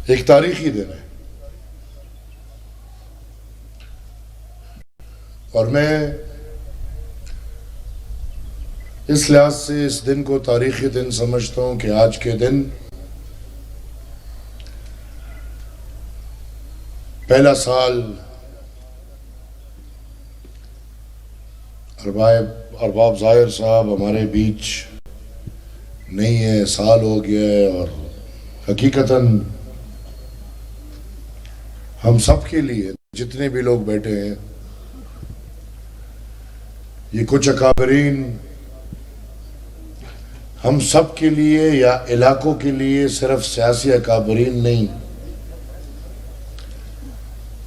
ایک تاریخی دن ہے، اور میں اس لحاظ سے اس دن کو تاریخی دن سمجھتا ہوں کہ آج کے دن پہلا سال ارباب ظاہر صاحب ہمارے بیچ نہیں ہے، سال ہو گیا ہے، اور حقیقتاً ہم سب کے لیے جتنے بھی لوگ بیٹھے ہیں، یہ کچھ اکابرین ہم سب کے لیے یا علاقوں کے لیے صرف سیاسی اکابرین نہیں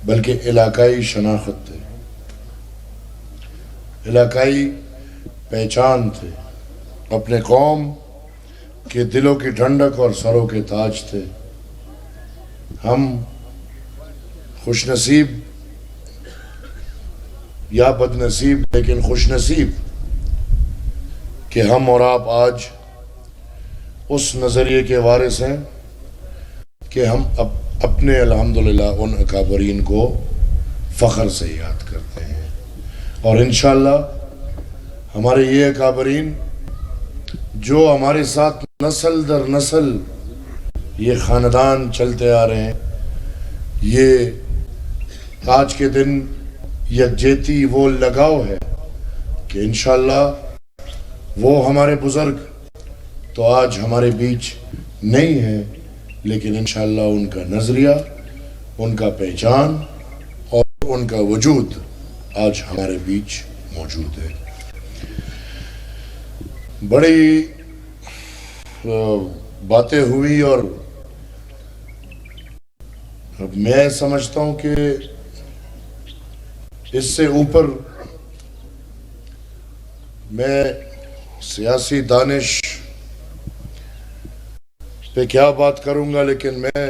بلکہ علاقائی شناخت تھے، علاقائی پہچان تھے، اپنے قوم کے دلوں کی ٹھنڈک اور سروں کے تاج تھے۔ ہم خوش نصیب یا بد نصیب، لیکن خوش نصیب کہ ہم اور آپ آج اس نظریے کے وارث ہیں کہ ہم اپنے الحمدللہ ان اکابرین کو فخر سے یاد کرتے ہیں، اور انشاءاللہ ہمارے یہ اکابرین جو ہمارے ساتھ نسل در نسل یہ خاندان چلتے آ رہے ہیں، یہ آج کے دن یکجہتی وہ لگاؤ ہے کہ انشاءاللہ وہ ہمارے بزرگ تو آج ہمارے بیچ نہیں ہیں، لیکن انشاءاللہ ان کا نظریہ، ان کا پہچان اور ان کا وجود آج ہمارے بیچ موجود ہے۔ بڑی باتیں ہوئی، اور میں سمجھتا ہوں کہ اس سے اوپر میں سیاسی دانش پہ کیا بات کروں گا، لیکن میں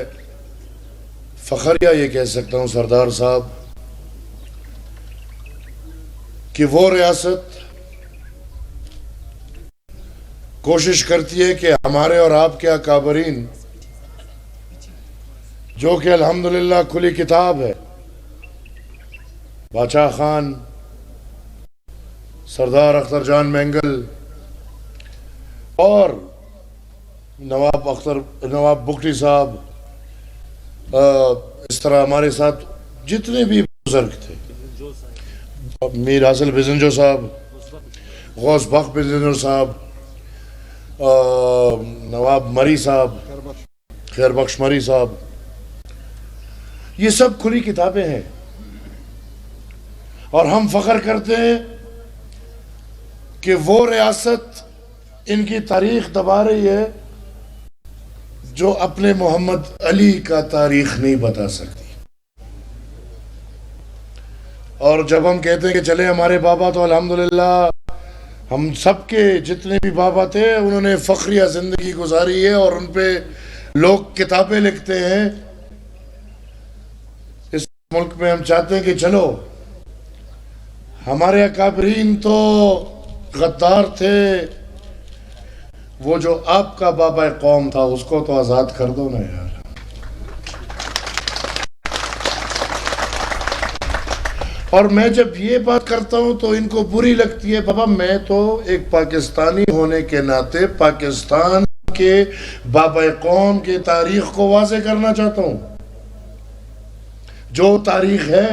فخریہ یہ کہہ سکتا ہوں سردار صاحب کہ وہ ریاست کوشش کرتی ہے کہ ہمارے اور آپ کے اکابرین جو کہ الحمدللہ کھلی کتاب ہے، باچا خان، سردار اختر جان مینگل اور نواب بگٹی صاحب، اس طرح ہمارے ساتھ جتنے بھی بزرگ تھے، میر حاصل بزنجو صاحب، غوث بخش بزنجو صاحب، نواب مری صاحب، خیر بخش مری صاحب، یہ سب کھلی کتابیں ہیں، اور ہم فخر کرتے ہیں کہ وہ ریاست ان کی تاریخ دبا رہی ہے جو اپنے محمد علی کا تاریخ نہیں بتا سکتی۔ اور جب ہم کہتے ہیں کہ چلے ہمارے بابا، تو الحمدللہ ہم سب کے جتنے بھی بابا تھے انہوں نے فخریہ زندگی گزاری ہے، اور ان پہ لوگ کتابیں لکھتے ہیں۔ اس ملک میں ہم چاہتے ہیں کہ چلو، ہمارے اکابرین تو غدار تھے، وہ جو آپ کا بابا قوم تھا اس کو تو آزاد کر دو نا یار۔ اور میں جب یہ بات کرتا ہوں تو ان کو بری لگتی ہے، بابا میں تو ایک پاکستانی ہونے کے ناطے پاکستان کے بابا قوم کے تاریخ کو واضح کرنا چاہتا ہوں، جو تاریخ ہے۔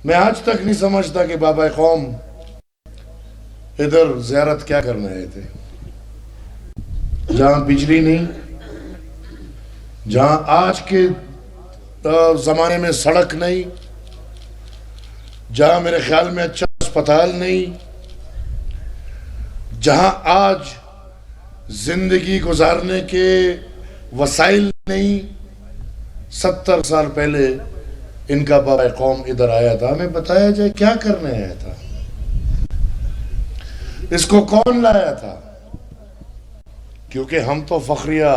میں آج تک نہیں سمجھتا کہ بابا قوم ادھر زیارت کیا کرنے آئے تھے، جہاں بجلی نہیں، جہاں آج کے زمانے میں سڑک نہیں، جہاں میرے خیال میں اچھا اسپتال نہیں، جہاں آج زندگی گزارنے کے وسائل نہیں۔ 70 سال پہلے ان کا بابا قوم ادھر آیا تھا، ہمیں بتایا جائے کیا کرنے آیا تھا، اس کو کون لایا تھا؟ کیونکہ ہم تو فخریہ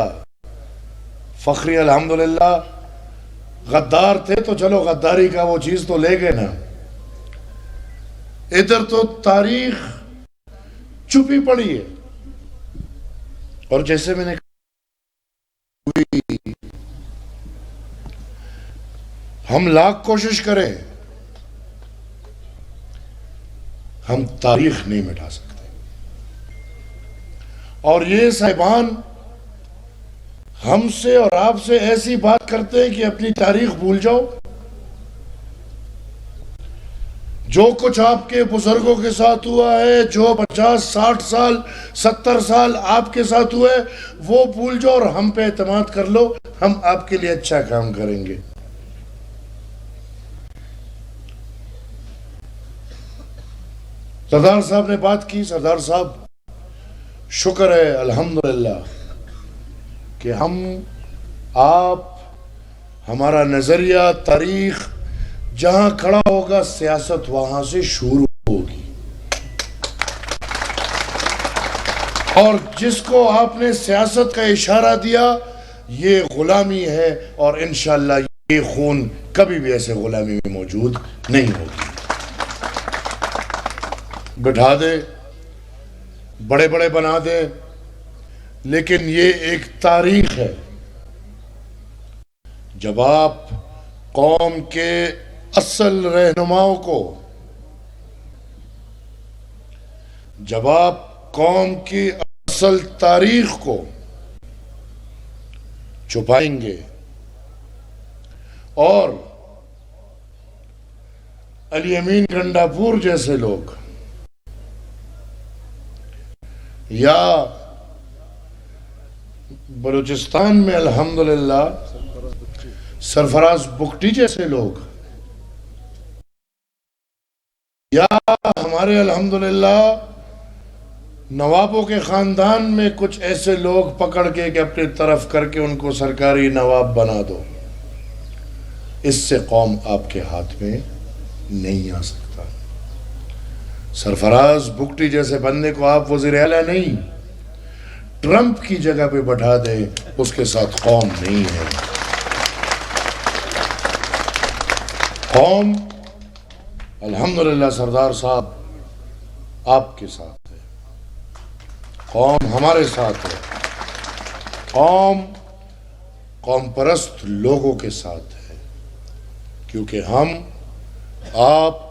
الحمدللہ غدار تھے، تو چلو غداری کا وہ چیز تو لے گئے نا۔ ادھر تو تاریخ چھپی پڑی ہے، اور جیسے میں نے ہوئی، ہم لاکھ کوشش کریں ہم تاریخ نہیں مٹا سکتے. اور یہ صاحبان ہم سے اور آپ سے ایسی بات کرتے ہیں کہ اپنی تاریخ بھول جاؤ. جو کچھ آپ کے بزرگوں کے ساتھ ہوا ہے، جو 50 60 سال 70 سال آپ کے ساتھ ہوئے، وہ بھول جاؤ اور ہم پہ اعتماد کر لو، ہم آپ کے لیے اچھا کام کریں گے. سردار صاحب نے بات کی. سردار صاحب شکر ہے الحمدللہ کہ ہم آپ ہمارا نظریہ تاریخ جہاں کھڑا ہوگا سیاست وہاں سے شروع ہوگی. اور جس کو آپ نے سیاست کا اشارہ دیا یہ غلامی ہے، اور انشاءاللہ یہ خون کبھی بھی ایسے غلامی میں موجود نہیں ہوگی. بٹھا دے، بڑے بڑے بنا دے، لیکن یہ ایک تاریخ ہے. جب آپ قوم کے اصل رہنماؤں کو، جب آپ قوم کی اصل تاریخ کو چھپائیں گے اور علی امین گنڈاپور جیسے لوگ یا بلوچستان میں الحمدللہ سرفراز بگٹی جیسے لوگ، یا ہمارے الحمدللہ نوابوں کے خاندان میں کچھ ایسے لوگ پکڑ کے کہ اپنی طرف کر کے ان کو سرکاری نواب بنا دو، اس سے قوم آپ کے ہاتھ میں نہیں آ سکتا. سرفراز بگٹی جیسے بندے کو آپ وزیر اعلیٰ نہیں، ٹرمپ کی جگہ پہ بٹھا دے، اس کے ساتھ قوم نہیں ہے. قوم الحمدللہ سردار صاحب آپ کے ساتھ ہے، قوم ہمارے ساتھ ہے، قوم پرست لوگوں کے ساتھ ہے. کیونکہ ہم آپ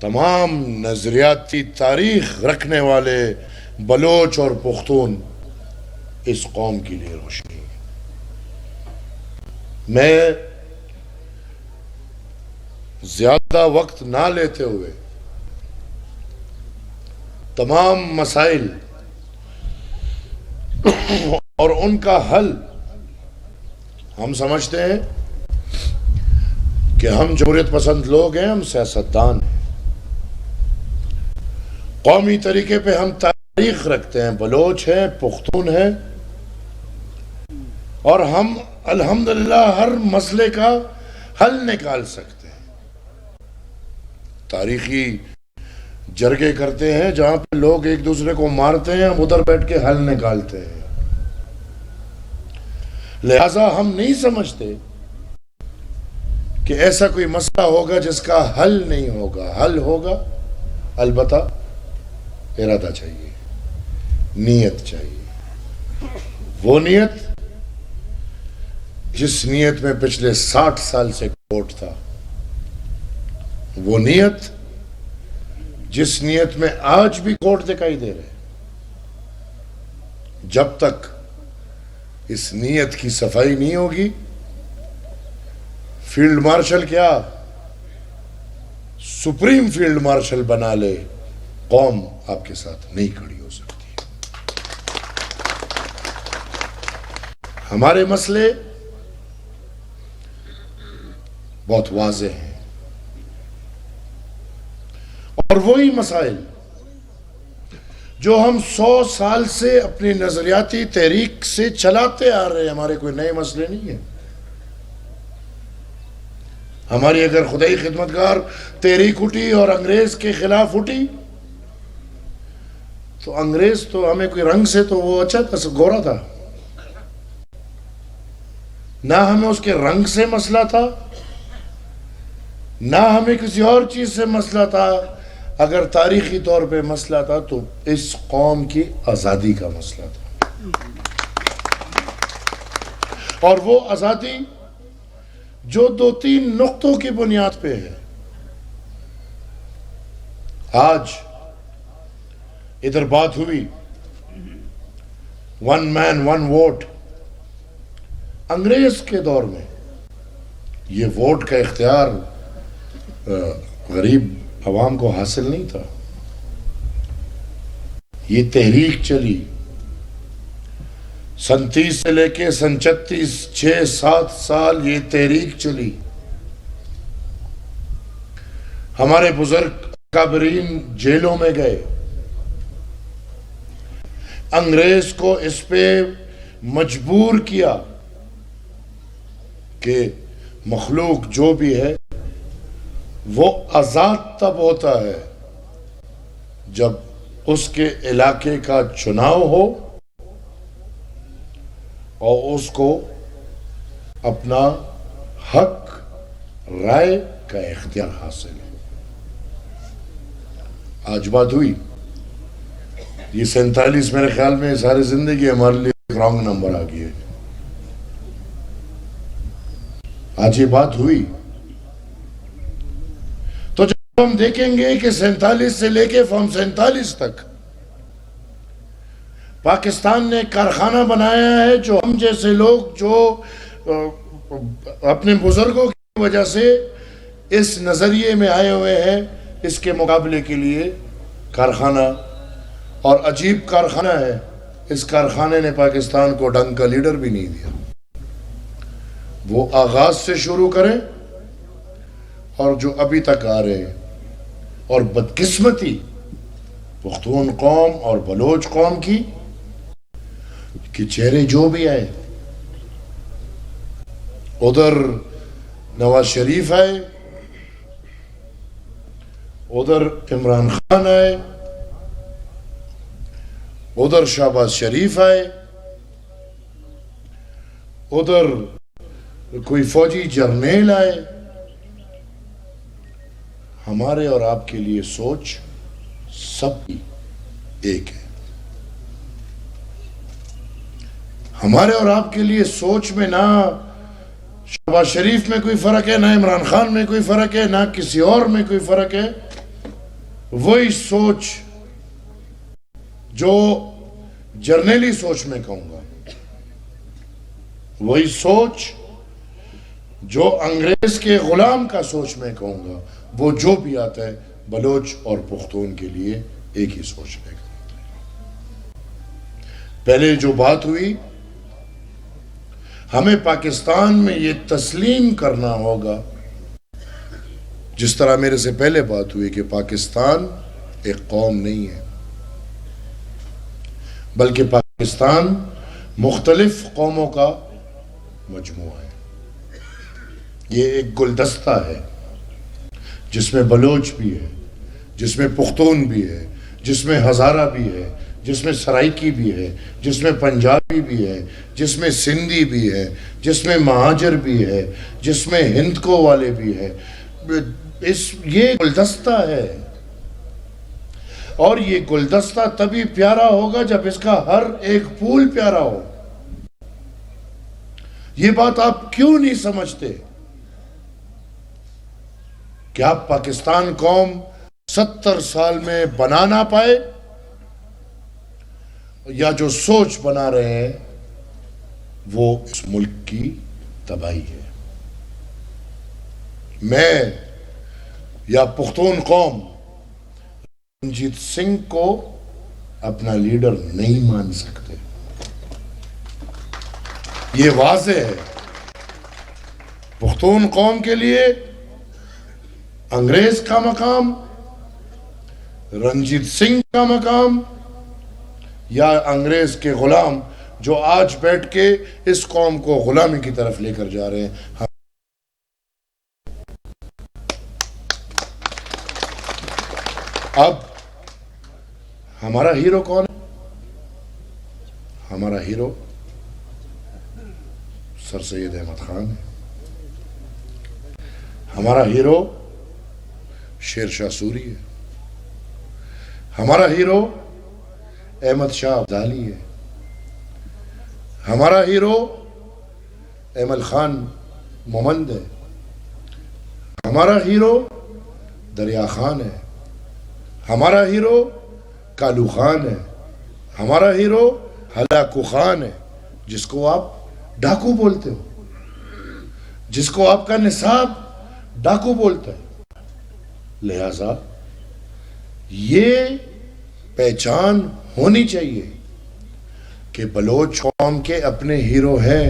تمام نظریاتی تاریخ رکھنے والے بلوچ اور پختون اس قوم کے لیے روشنی ہے. میں زیادہ وقت نہ لیتے ہوئے تمام مسائل اور ان کا حل، ہم سمجھتے ہیں کہ ہم جمہوریت پسند لوگ ہیں، ہم سیاستدان ہیں، قومی طریقے پہ ہم تاریخ رکھتے ہیں، بلوچ ہیں، پختون ہیں، اور ہم الحمدللہ ہر مسئلے کا حل نکال سکتے ہیں. تاریخی جرگے کرتے ہیں جہاں پہ لوگ ایک دوسرے کو مارتے ہیں، ہم ادھر بیٹھ کے حل نکالتے ہیں. لہٰذا ہم نہیں سمجھتے کہ ایسا کوئی مسئلہ ہوگا جس کا حل نہیں ہوگا. حل ہوگا، البتہ ارادہ چاہیے، نیت چاہیے. وہ نیت جس نیت میں پچھلے 60 سال سے کھوٹ تھا، وہ نیت جس نیت میں آج بھی کھوٹ دکھائی دے رہے. جب تک اس نیت کی صفائی نہیں ہوگی، فیلڈ مارشل کیا سپریم فیلڈ مارشل بنا لے، قوم آپ کے ساتھ نہیں کھڑی ہو سکتی. ہمارے مسئلے بہت واضح ہیں، اور وہی مسائل جو ہم 100 سال سے اپنی نظریاتی تحریک سے چلاتے آ رہے ہیں. ہمارے کوئی نئے مسئلے نہیں ہیں. ہماری اگر خدائی خدمتگار تحریک اٹھی اور انگریز کے خلاف اٹھی، تو انگریز تو ہمیں کوئی رنگ سے تو وہ اچھا تھا، گورا تھا، نہ ہمیں اس کے رنگ سے مسئلہ تھا، نہ ہمیں کسی اور چیز سے مسئلہ تھا. اگر تاریخی طور پہ مسئلہ تھا تو اس قوم کی آزادی کا مسئلہ تھا. اور وہ آزادی جو 2-3 نقطوں کی بنیاد پہ ہے. آج ادھر بات ہوئی 1 مین 1 ووٹ. انگریز کے دور میں یہ ووٹ کا اختیار غریب عوام کو حاصل نہیں تھا. یہ تحریک چلی 37 سے لے کے 36 6-7 سال یہ تحریک چلی. ہمارے بزرگ اکابرین جیلوں میں گئے. انگریز کو اس پہ مجبور کیا کہ مخلوق جو بھی ہے وہ آزاد تب ہوتا ہے جب اس کے علاقے کا چناؤ ہو اور اس کو اپنا حق رائے کا اختیار حاصل ہے. آج بات ہوئی یہ 47 میرے خیال میں ساری زندگی ہمارے لیے ایک رانگ نمبر آ گئی ہے. آج یہ بات ہوئی تو جب ہم دیکھیں گے کہ 47 سے لے کے فارم 47 تک پاکستان نے کارخانہ بنایا ہے جو ہم جیسے لوگ جو اپنے بزرگوں کی وجہ سے اس نظریے میں آئے ہوئے ہیں اس کے مقابلے کے لیے کارخانہ اور عجیب کارخانہ ہے. اس کارخانے نے پاکستان کو ڈنگ کا لیڈر بھی نہیں دیا. وہ آغاز سے شروع کریں اور جو ابھی تک آ رہے ہیں. اور بدقسمتی پختون قوم اور بلوچ قوم کی کہ چہرے جو بھی آئے, ادھر نواز شریف آئے, ادھر عمران خان آئے, ادھر شہباز شریف آئے, ادھر کوئی فوجی جرنیل آئے. ہمارے اور آپ کے لیے سوچ سب کی ایک ہے. ہمارے اور آپ کے لیے سوچ میں نہ شہباز شریف میں کوئی فرق ہے, نہ عمران خان میں کوئی فرق ہے, نہ کسی اور میں کوئی فرق ہے. وہی سوچ جو جرنیلی سوچ میں کہوں گا, وہی سوچ جو انگریز کے غلام کا سوچ میں کہوں گا, وہ جو بھی آتا ہے بلوچ اور پختون کے لیے ایک ہی سوچ میں کہتا ہے. پہلے جو بات ہوئی, ہمیں پاکستان میں یہ تسلیم کرنا ہوگا, جس طرح میرے سے پہلے بات ہوئی کہ پاکستان ایک قوم نہیں ہے بلکہ پاکستان مختلف قوموں کا مجموعہ ہے. یہ ایک گلدستہ ہے جس میں بلوچ بھی ہے, جس میں پختون بھی ہے, جس میں ہزارہ بھی ہے, جس میں سرائکی بھی ہے, جس میں پنجابی بھی ہے, جس میں سندھی بھی ہے, جس میں مہاجر بھی ہے, جس میں ہند کو والے بھی ہے. یہ گلدستہ ہے, اور یہ گلدستہ تبھی پیارا ہوگا جب اس کا ہر ایک پھول پیارا ہو. یہ بات آپ کیوں نہیں سمجھتے کہ آپ پاکستان قوم 70 سال میں بنا نہ پائے, یا جو سوچ بنا رہے ہیں وہ اس ملک کی تباہی ہے. میں یا پختون قوم رنجیت سنگھ کو اپنا لیڈر نہیں مان سکتے. یہ واضح ہے. پختون قوم کے لیے انگریز کا مقام, رنجیت سنگھ کا مقام, یا انگریز کے غلام جو آج بیٹھ کے اس قوم کو غلامی کی طرف لے کر جا رہے ہیں. اب ہمارا ہیرو کون ہے؟ ہمارا ہیرو سر سید احمد خان ہے. ہمارا ہیرو شیر شاہ سوری ہے. ہمارا ہیرو احمد شاہ ابدالی ہے. ہمارا ہیرو ایمل خان مومند ہے، ہمارا ہیرو دریا خان ہے، ہمارا ہیرو کالو خان ہے، ہمارا ہیرو ہلاکو خان ہے، جس کو آپ ڈاکو بولتے ہو، جس کو آپ کا نصاب ڈاکو بولتا ہے۔ لہذا یہ پہچان ہونی چاہیے کہ بلوچ قوم کے اپنے ہیرو ہیں۔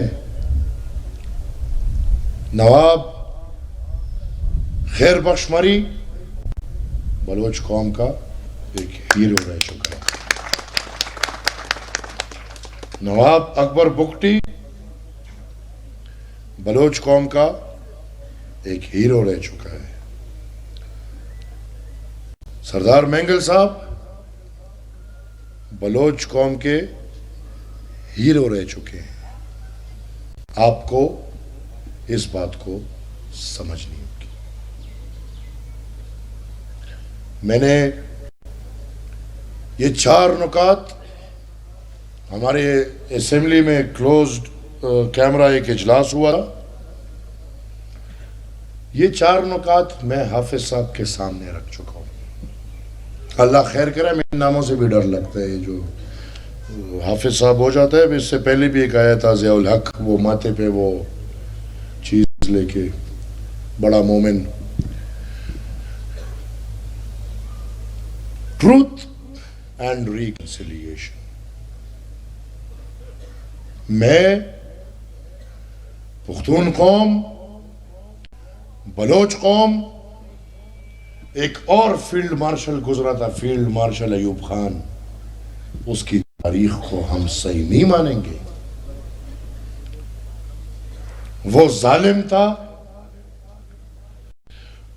نواب خیر بخش مری بلوچ قوم کا ایک ہیرو رہ چکا ہے، نواب اکبر بگٹی بلوچ قوم کا ایک ہیرو رہ چکا ہے، سردار مینگل صاحب بلوچ قوم کے ہیرو رہ چکے ہیں۔ آپ کو اس بات کو سمجھنی ہوگی۔ میں نے یہ 4 نکات ہمارے اسمبلی میں کلوزڈ کیمرہ ایک اجلاس ہوا تھا، یہ 4 نکات میں حافظ صاحب کے سامنے رکھ چکا ہوں۔ اللہ خیر کرے، میرے ناموں سے بھی ڈر لگتا ہے، جو حافظ صاحب ہو جاتا ہے۔ اس سے پہلے بھی ایک آیا تھا ضیاء الحق، وہ ماتھے پہ وہ چیز لے کے، بڑا مومن۔ Truth and reconciliation. میں پختون قوم، بلوچ قوم، ایک اور فیلڈ مارشل گزرا تھا، فیلڈ مارشل ایوب خان، اس کی تاریخ کو ہم صحیح نہیں مانیں گے۔ وہ ظالم تھا،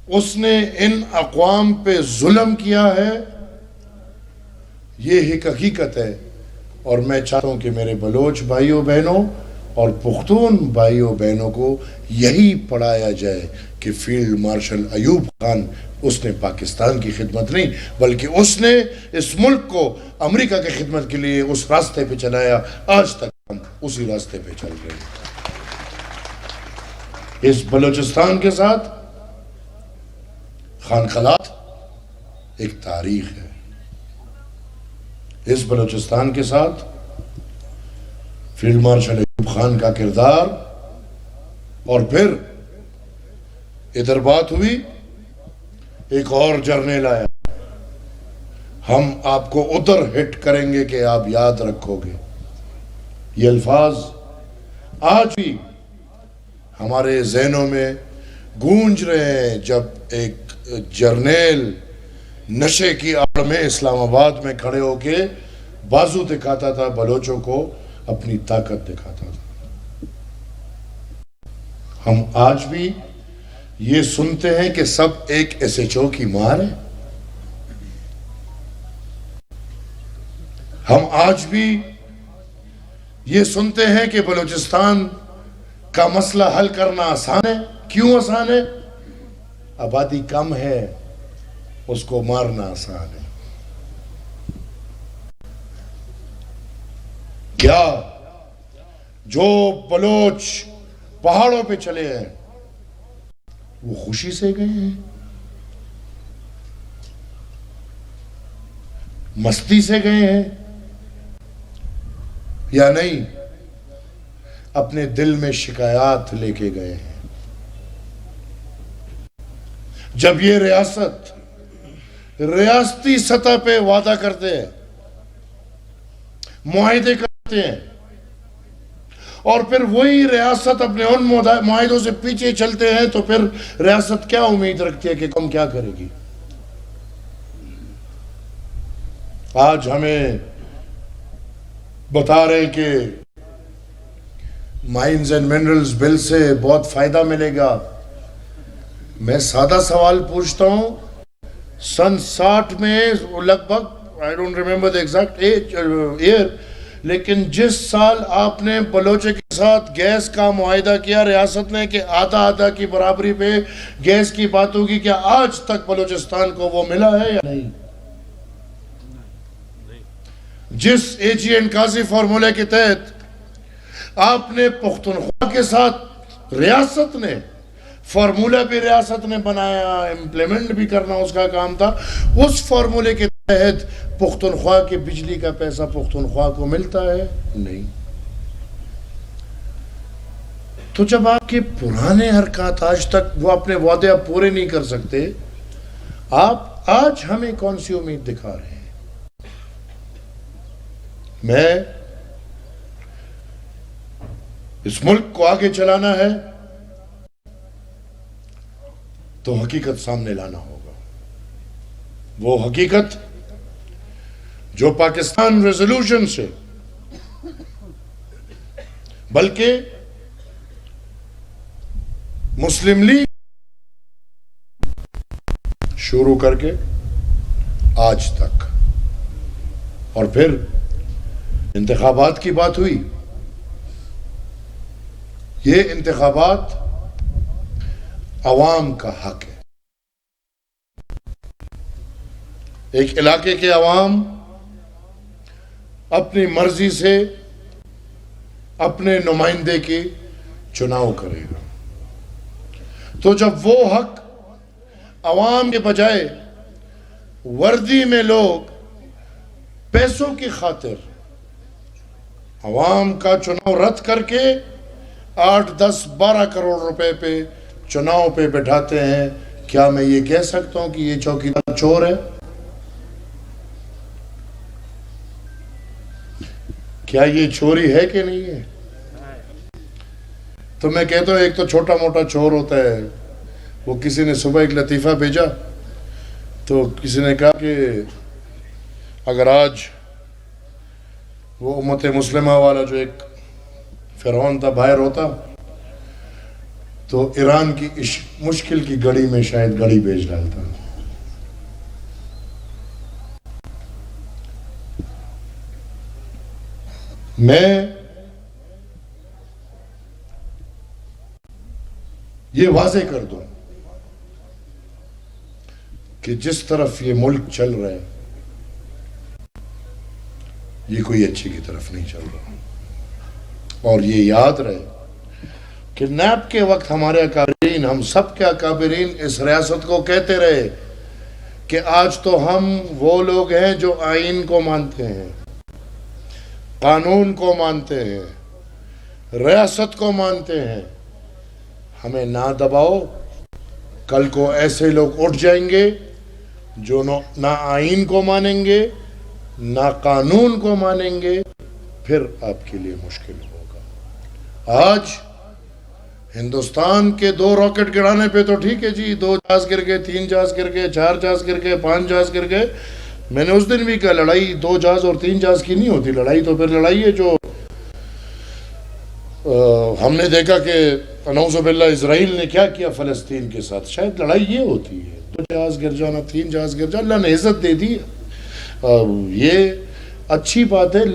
اس نے ان اقوام پہ ظلم کیا ہے، یہ ایک حقیقت ہے۔ اور میں چاہتا ہوں کہ میرے بلوچ بھائیوں بہنوں اور پختون بھائیوں بہنوں کو یہی پڑھایا جائے کہ فیلڈ مارشل ایوب خان، اس نے پاکستان کی خدمت نہیں بلکہ اس نے اس ملک کو امریکہ کی خدمت کے لیے اس راستے پہ چلایا۔ آج تک ہم اسی راستے پہ چل رہے ہیں۔ اس بلوچستان کے ساتھ خانقلات ایک تاریخ ہے، اس بلوچستان کے ساتھ فیلڈ مارشل ایوب خان کا کردار، اور پھر ادھر بات ہوئی ایک اور جرنیل آیا، ہم آپ کو ادھر ہٹ کریں گے کہ آپ یاد رکھو گے۔ یہ الفاظ آج بھی ہمارے ذہنوں میں گونج رہے ہیں، جب ایک جرنیل نشے کی آڑ میں اسلام آباد میں کھڑے ہو کے بازو دکھاتا تھا، بلوچوں کو اپنی طاقت دکھاتا تھا۔ ہم آج بھی یہ سنتے ہیں کہ سب ایک ایس ایچ او کی مار ہے۔ ہم آج بھی یہ سنتے ہیں کہ بلوچستان کا مسئلہ حل کرنا آسان ہے۔ کیوں آسان ہے؟ آبادی کم ہے، اس کو مارنا آسان ہے۔ کیا جو بلوچ پہاڑوں پہ چلے ہیں وہ خوشی سے گئے ہیں، مستی سے گئے ہیں، یا نہیں اپنے دل میں شکایات لے کے گئے ہیں؟ جب یہ ریاستی سطح پہ وعدہ کرتے ہیں، معاہدے کرتے ہیں، اور پھر وہی ریاست اپنے ان معاہدوں سے پیچھے چلتے ہیں، تو پھر ریاست کیا امید رکھتی ہے کہ کم کیا کرے گی؟ آج ہمیں بتا رہے ہیں کہ مائنز اینڈ منرلز بل سے بہت فائدہ ملے گا۔ میں سادہ سوال پوچھتا ہوں، سن 60 میں لگ بھگ I don't remember the exact year، لیکن جس سال آپ نے بلوچے کے ساتھ گیس کا معاہدہ کیا ریاست نے کہ آدھا کی برابری پہ گیس کی بات ہوگی، کیا آج تک بلوچستان کو وہ ملا ہے یا نہیں؟ جس اے جی این قاضی فارمولے کے تحت آپ نے پختونخوا کے ساتھ ریاست نے فارمولہ بھی ریاست نے بنایا، امپلیمنٹ بھی کرنا اس کا کام تھا، اس فارمولے کے تحت پختونخوا کے بجلی کا پیسہ پختونخوا کو ملتا ہے؟ نہیں۔ تو جب آپ کے پرانے حرکات آج تک وہ اپنے وعدے آپ پورے نہیں کر سکتے، آپ آج ہمیں کون سی امید دکھا رہے ہیں؟ میں اس ملک کو آگے چلانا ہے تو حقیقت سامنے لانا ہوگا، وہ حقیقت جو پاکستان ریزولوشن سے بلکہ مسلم لیگ شروع کر کے آج تک، اور پھر انتخابات کی بات ہوئی، یہ انتخابات عوام کا حق ہے۔ ایک علاقے کے عوام اپنی مرضی سے اپنے نمائندے کی چناؤ کرے گا، تو جب وہ حق عوام کے بجائے وردی میں لوگ پیسوں کی خاطر عوام کا چناؤ رد کر کے 8 10 12 کروڑ روپے پہ چناؤ پہ بٹھاتے ہیں، کیا میں یہ کہہ سکتا ہوں کہ یہ چوکیدار چور ہے؟ کیا یہ چوری ہے کہ نہیں ہے؟ تو میں کہتا ہوں ایک تو چھوٹا موٹا چور ہوتا ہے، وہ کسی نے صبح ایک لطیفہ بھیجا، تو کسی نے کہا کہ اگر آج وہ امت مسلمہ والا جو ایک فرعون تھا باہر ہوتا تو ایران کی مشکل کی گڑی میں شاید گڑی بھیج ڈالتا۔ میں یہ واضح کر دوں کہ جس طرف یہ ملک چل رہا ہے یہ کوئی اچھی کی طرف نہیں چل رہا، اور یہ یاد رہے کہ نیب کے وقت ہمارے اکابرین، ہم سب کے اکابرین اس ریاست کو کہتے رہے کہ آج تو ہم وہ لوگ ہیں جو آئین کو مانتے ہیں، قانون کو مانتے ہیں، ریاست کو مانتے ہیں، ہمیں نہ دباؤ، کل کو ایسے لوگ اٹھ جائیں گے جو نہ آئین کو مانیں گے نہ قانون کو مانیں گے، پھر آپ کے لیے مشکل ہوگا۔ آج ہندوستان کے 2 راکٹ گرانے پہ تو ٹھیک ہے جی، 2 جہاز گر گئے، 3 جہاز گر گئے، 4 جہاز گر گئے، 5 جہاز گر گئے۔ میں نے اس دن بھی کہا لڑائی 2 جہاز اور 3 جہاز کی نہیں ہوتی، لڑائی تو پھر لڑائی ہے جو ہم نے دیکھا کہ نعوذ باللہ اسرائیل نے کیا کیا فلسطین کے ساتھ، شاید لڑائی یہ ہوتی ہے 2 جہاز گر جانا، 3 جہاز گر جانا، اللہ نے عزت دے دی، یہ اچھی بات ہے،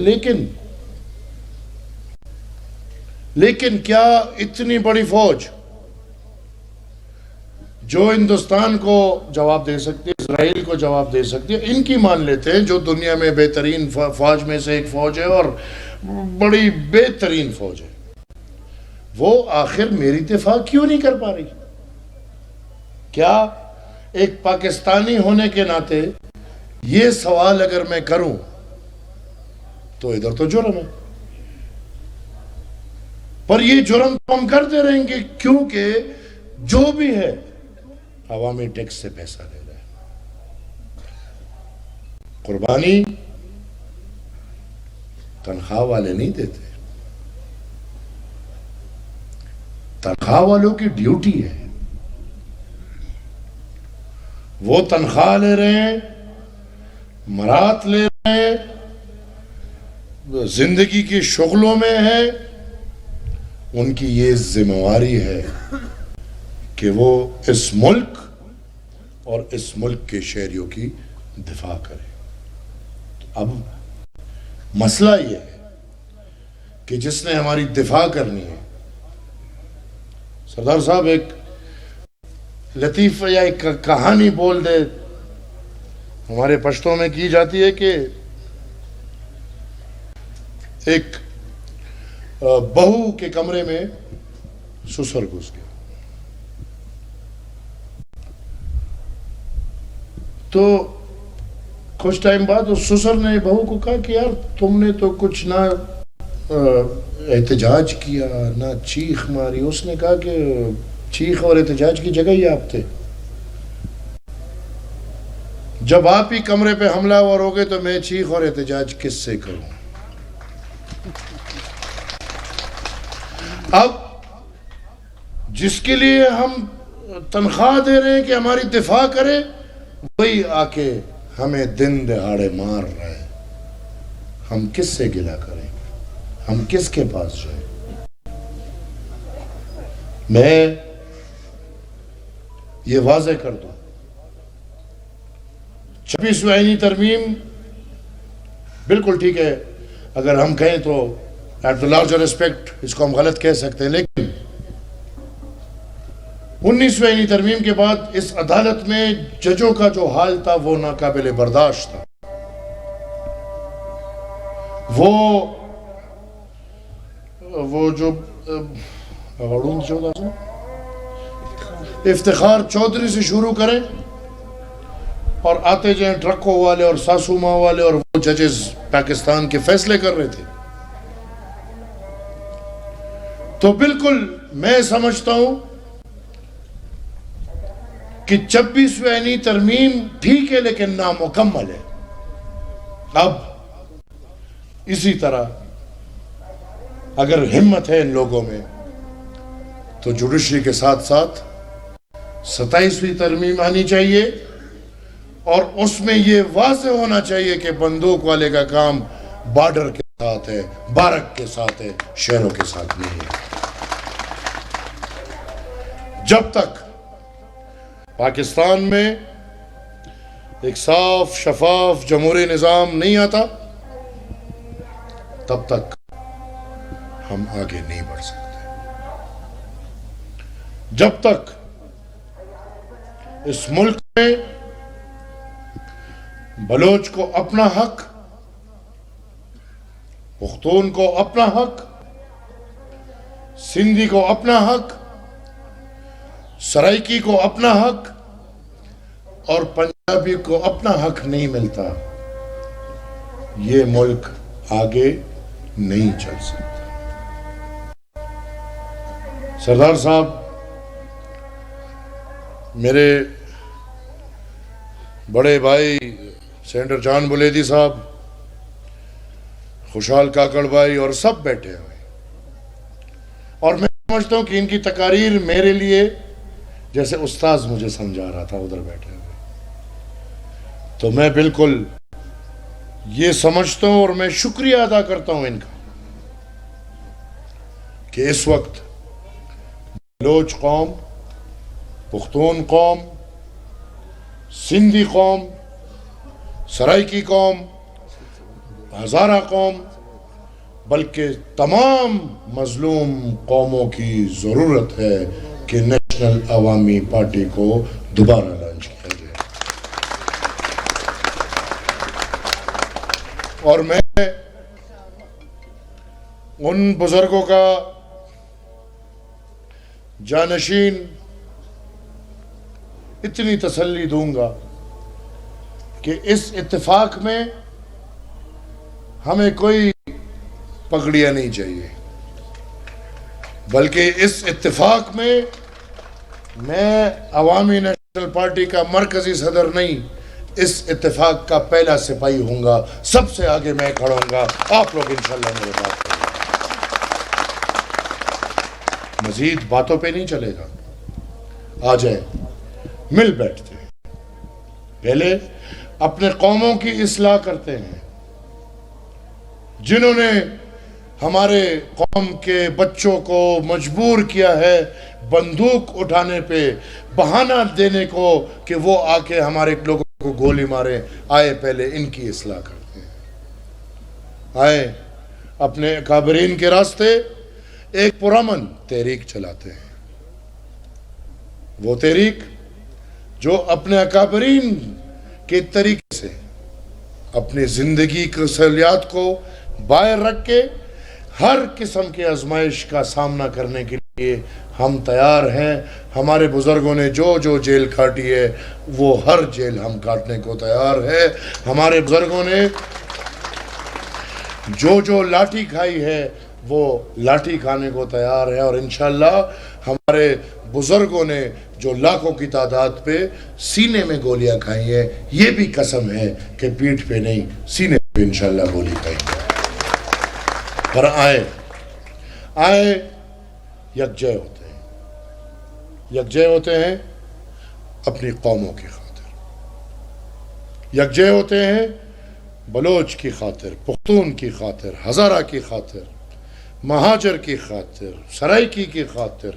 لیکن کیا اتنی بڑی فوج جو ہندوستان کو جواب دے سکتی ہے، اسرائیل کو جواب دے سکتی ہے، ان کی مان لیتے ہیں جو دنیا میں بہترین فوج میں سے ایک فوج ہے اور بڑی بہترین فوج ہے، وہ آخر میری دفاع کیوں نہیں کر پا رہی؟ کیا ایک پاکستانی ہونے کے ناطے یہ سوال اگر میں کروں تو ادھر تو جرم ہے، پر یہ جرم تو ہم کرتے رہیں گے کیونکہ جو بھی ہے عوامی ٹیکس سے پیسہ لے رہا ہے۔ قربانی تنخواہ والے نہیں دیتے، تنخواہ والوں کی ڈیوٹی ہے، وہ تنخواہ لے رہے ہیں، مرات لے رہے ہیں، زندگی کی شغلوں میں ہے، ان کی یہ ذمہ داری ہے کہ وہ اس ملک اور اس ملک کے شہریوں کی دفاع کریں۔ اب مسئلہ یہ ہے کہ جس نے ہماری دفاع کرنی ہے، سردار صاحب ایک لطیفہ یا ایک کہانی بول دے، ہمارے پشتوں میں کی جاتی ہے کہ ایک بہو کے کمرے میں سسر گھس گیا. تو کچھ ٹائم بعد اس سسر نے بہو کو کہا کہ یار تم نے تو کچھ نہ احتجاج کیا نہ چیخ ماری. اس نے کہا کہ چیخ اور احتجاج کی جگہ ہی آپ تھے. جب آپ ہی کمرے پہ حملہ آور ہو گئے تو میں چیخ اور احتجاج کس سے کروں؟ اب جس کے لیے ہم تنخواہ دے رہے ہیں کہ ہماری دفاع کرے وہی آ کے ہمیں دن دہاڑے مار رہا ہے. ہم کس سے گلہ کریں؟ ہم کس کے پاس جائیں؟ میں یہ واضح کر دوں 26ویں آئینی ترمیم بالکل ٹھیک ہے. اگر ہم کہیں تو ایٹ دا لارجر ریسپیکٹ اس کو ہم غلط کہہ سکتے ہیں, لیکن 19ویں آئینی ترمیم کے بعد اس عدالت میں ججوں کا جو حال تھا وہ ناقابل برداشت تھا. وہ جو افتخار چودھری سے شروع کریں اور آتے جائیں ٹرکوں والے اور ساسوما والے اور وہ ججز پاکستان کے فیصلے کر رہے تھے. تو بالکل میں سمجھتا ہوں کہ 26ویں آئینی ترمیم ٹھیک ہے لیکن نامکمل ہے. اب اسی طرح اگر ہمت ہے ان لوگوں میں تو جوڈیشری کے ساتھ ساتھ 27ویں ترمیم آنی چاہیے اور اس میں یہ واضح ہونا چاہیے کہ بندوق والے کا کام بارڈر کے ساتھ ہے, بارک کے ساتھ ہے, شہروں کے ساتھ نہیں ہے. جب تک پاکستان میں ایک صاف شفاف جمہوری نظام نہیں آتا تب تک ہم آگے نہیں بڑھ سکتے. جب تک اس ملک میں بلوچ کو اپنا حق, پختون کو اپنا حق, سندھی کو اپنا حق, سرائکی کو اپنا حق اور پنجابی کو اپنا حق نہیں ملتا, یہ ملک آگے نہیں چل سکتا. سردار صاحب, میرے بڑے بھائی سینٹر جان بلیدی صاحب, خوشحال کاکڑ بھائی اور سب بیٹھے ہوئے, اور میں سمجھتا ہوں کہ ان کی تقاریر میرے لیے جیسے استاذ مجھے سمجھا رہا تھا ادھر بیٹھے ہوئے. تو میں بالکل یہ سمجھتا ہوں اور میں شکریہ ادا کرتا ہوں ان کا کہ اس وقت بلوچ قوم, پختون قوم, سندھی قوم, سرائکی قوم, ہزارہ قوم, بلکہ تمام مظلوم قوموں کی ضرورت ہے کہ نیشنل عوامی پارٹی کو دوبارہ لانچ کیا جائے. اور میں ان بزرگوں کا جانشین اتنی تسلی دوں گا کہ اس اتفاق میں ہمیں کوئی پگڑیاں نہیں چاہیے, بلکہ اس اتفاق میں عوامی نیشنل پارٹی کا مرکزی صدر نہیں, اس اتفاق کا پہلا سپاہی ہوں گا, سب سے آگے میں کھڑا ہوں گا. آپ لوگ انشاءاللہ میرے بات کریں. مزید باتوں پہ نہیں چلے گا, آ جائیں مل بیٹھتے ہیں, پہلے اپنے قوموں کی اصلاح کرتے ہیں. جنہوں نے ہمارے قوم کے بچوں کو مجبور کیا ہے بندوق اٹھانے پہ, بہانہ دینے کو کہ وہ آ کے ہمارے لوگوں کو گولی مارے, آئے پہلے ان کی اصلاح کرتے ہیں. آئے اپنے اکابرین کے راستے ایک پرامن تحریک چلاتے ہیں. وہ تحریک جو اپنے اکابرین کے طریقے سے اپنی زندگی کی سہولیات کو باہر رکھ کے ہر قسم کے آزمائش کا سامنا کرنے کے لیے ہم تیار ہیں. ہمارے بزرگوں نے جو جو جیل کاٹی ہے وہ ہر جیل ہم کاٹنے کو تیار ہے. ہمارے بزرگوں نے جو جو لاٹھی کھائی ہے وہ لاٹھی کھانے کو تیار ہے. اور انشاءاللہ ہمارے بزرگوں نے جو لاکھوں کی تعداد پہ سینے میں گولیاں کھائی ہیں، یہ بھی قسم ہے کہ پیٹھ پہ نہیں، سینے پہ انشاءاللہ گولی کھائیں گے. پر آئے یکجہ ہوتے ہیں، یکجہ ہوتے ہیں اپنی قوموں کی خاطر، یکجہ ہوتے ہیں بلوچ کی خاطر، پختون کی خاطر، ہزارہ کی خاطر، مہاجر کی خاطر، سرائکی کی خاطر،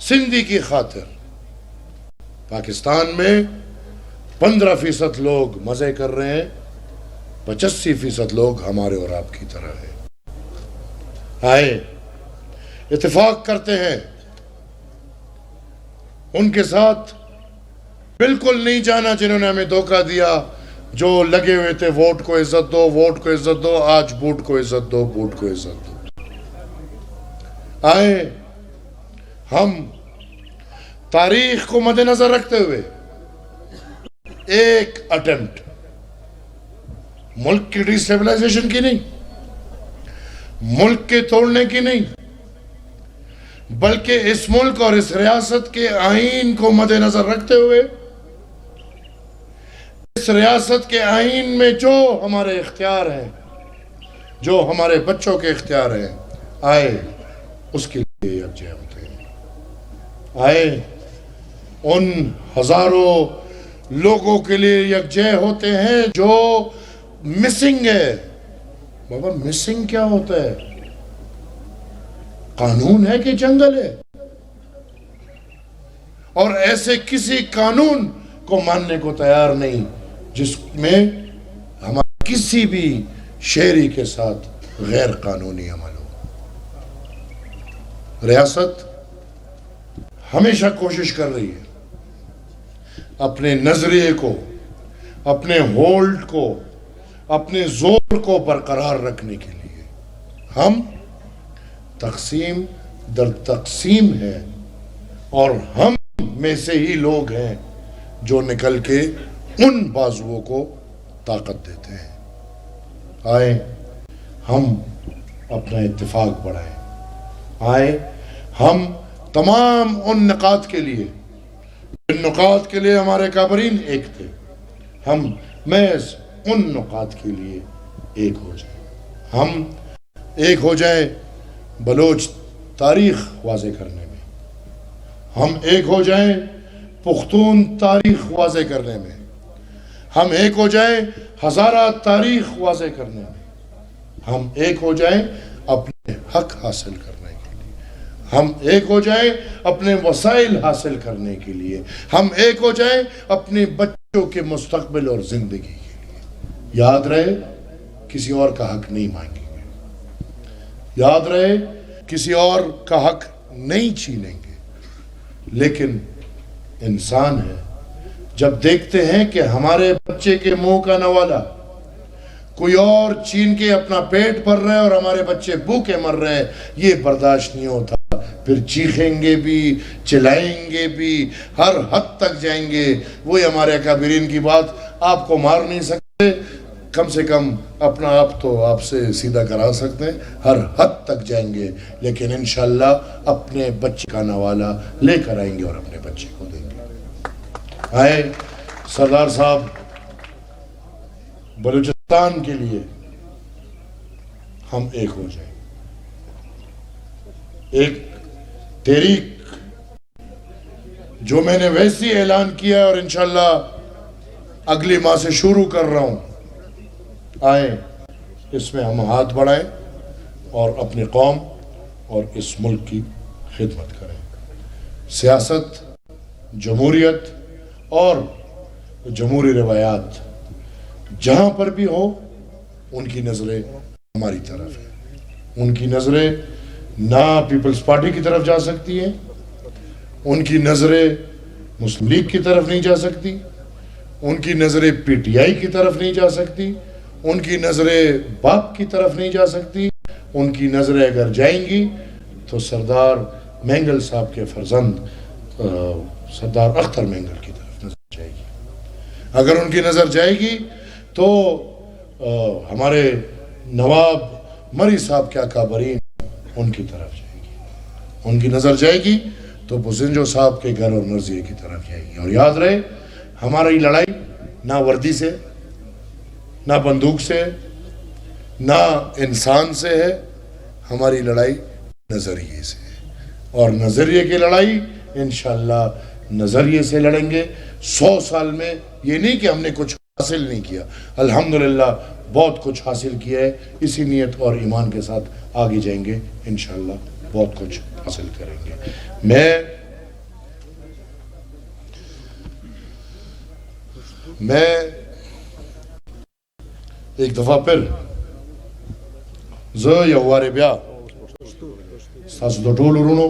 سندھی کی خاطر. پاکستان میں 15% لوگ مزے کر رہے ہیں، 85% لوگ ہمارے اور آپ کی طرح ہیں. آئے اتفاق کرتے ہیں، ان کے ساتھ بالکل نہیں جانا جنہوں نے ہمیں دھوکہ دیا، جو لگے ہوئے تھے ووٹ کو عزت دو، ووٹ کو عزت دو، آج بوٹ کو عزت دو، بوٹ کو عزت دو. آئے ہم تاریخ کو مد نظر رکھتے ہوئے ایک اٹیمپٹ ملک کی ڈی اسٹیبلائزیشن کی نہیں، ملک کے توڑنے کی نہیں، بلکہ اس ملک اور اس ریاست کے آئین کو مد نظر رکھتے ہوئے اس ریاست کے آئین میں جو ہمارے اختیار ہیں، جو ہمارے بچوں کے اختیار ہیں، آئے اس کے لیے یکجہ ہوتے ہیں. آئے ان ہزاروں لوگوں کے لیے یکجہ ہوتے ہیں جو مسنگ ہے. بابا مسنگ کیا ہوتا ہے؟ قانون ہے کہ جنگل ہے؟ اور ایسے کسی قانون کو ماننے کو تیار نہیں جس میں ہمارا کسی بھی شہری کے ساتھ غیر قانونی عمل ہو. ریاست ہمیشہ کوشش کر رہی ہے اپنے نظریے کو، اپنے ہولڈ کو، اپنے زور کو برقرار رکھنے کے لیے. ہم تقسیم در تقسیم ہے اور ہم میں سے ہی لوگ ہیں جو نکل کے ان بازوؤں کو طاقت دیتے ہیں. آئے ہم اپنا اتفاق بڑھائیں. آئے ہم تمام ان نکات کے لیے، ان نکات کے لیے ہمارے کابرین ایک تھے، ہم محض ان نکات کے لیے ایک ہو جائیں. ہم ایک ہو جائیں بلوچ تاریخ واضح کرنے میں، ہم ایک ہو جائیں پختون تاریخ واضح کرنے میں، ہم ایک ہو جائیں ہزارہ تاریخ واضح کرنے میں، ہم ایک ہو جائیں اپنے حق حاصل کرنے کے لیے، ہم ایک ہو جائیں اپنے وسائل حاصل کرنے کے لیے، ہم ایک ہو جائیں اپنے بچوں کے مستقبل اور زندگی کے لیے. یاد رہے کسی اور کا حق نہیں مانگیں گے، یاد رہے کسی اور کا حق نہیں چھینیں گے. لیکن انسان ہے، جب دیکھتے ہیں کہ ہمارے بچے کے منہ کا نوالا کوئی اور چھین کے اپنا پیٹ بھر رہا ہے اور ہمارے بچے بھوکے مر رہے ہیں، یہ برداشت نہیں ہوتا. پھر چیخیں گے بھی، چلائیں گے بھی، ہر حد تک جائیں گے. وہی ہمارے اکابرین کی بات، آپ کو مار نہیں سکتے، کم سے کم اپنا آپ تو آپ سے سیدھا کرا سکتے ہیں. ہر حد تک جائیں گے، لیکن انشاءاللہ اپنے بچے کا نوالا لے کر آئیں گے اور اپنے بچے کو دیں گے. آئے سردار صاحب، بلوچستان کے لیے ہم ایک ہو جائیں. ایک تحریک جو میں نے ویسی اعلان کیا اور انشاءاللہ اگلی ماہ سے شروع کر رہا ہوں، آئیں اس میں ہم ہاتھ بڑھائیں اور اپنی قوم اور اس ملک کی خدمت کریں. سیاست، جمہوریت اور جمہوری روایات جہاں پر بھی ہو، ان کی نظریں ہماری طرف ہیں. ان کی نظریں نہ پیپلز پارٹی کی طرف جا سکتی ہیں، ان کی نظریں مسلم لیگ کی طرف نہیں جا سکتی، ان کی نظریں پی ٹی آئی کی طرف نہیں جا سکتی، ان کی نظریں باپ کی طرف نہیں جا سکتی، ان کی نظریں اگر جائیں گی تو سردار مینگل صاحب کے فرزند سردار اختر مینگل کی طرف نظر جائے گی۔ اگر ان کی نظر جائے گی تو ہمارے نواب مری صاحب کیا کابرین ان کی طرف جائے گی۔ ان کی نظر جائے گی تو بزنجو صاحب کے گھر اور مرضیے کی طرف جائے گی۔ اور یاد رہے ہماری لڑائی نہ وردی سے، نہ بندوق سے، نہ انسان سے ہے، ہماری لڑائی نظریے سے ہے، اور نظریے کی لڑائی انشاءاللہ نظریے سے لڑیں گے۔ 100 سال میں یہ نہیں کہ ہم نے کچھ حاصل نہیں کیا، الحمدللہ بہت کچھ حاصل کیا ہے، اسی نیت اور ایمان کے ساتھ آگے جائیں گے، انشاءاللہ بہت کچھ حاصل کریں گے۔ میں ایک دفعہ پھر زه یو وارې بیا ستاسو د ټولو وروڼو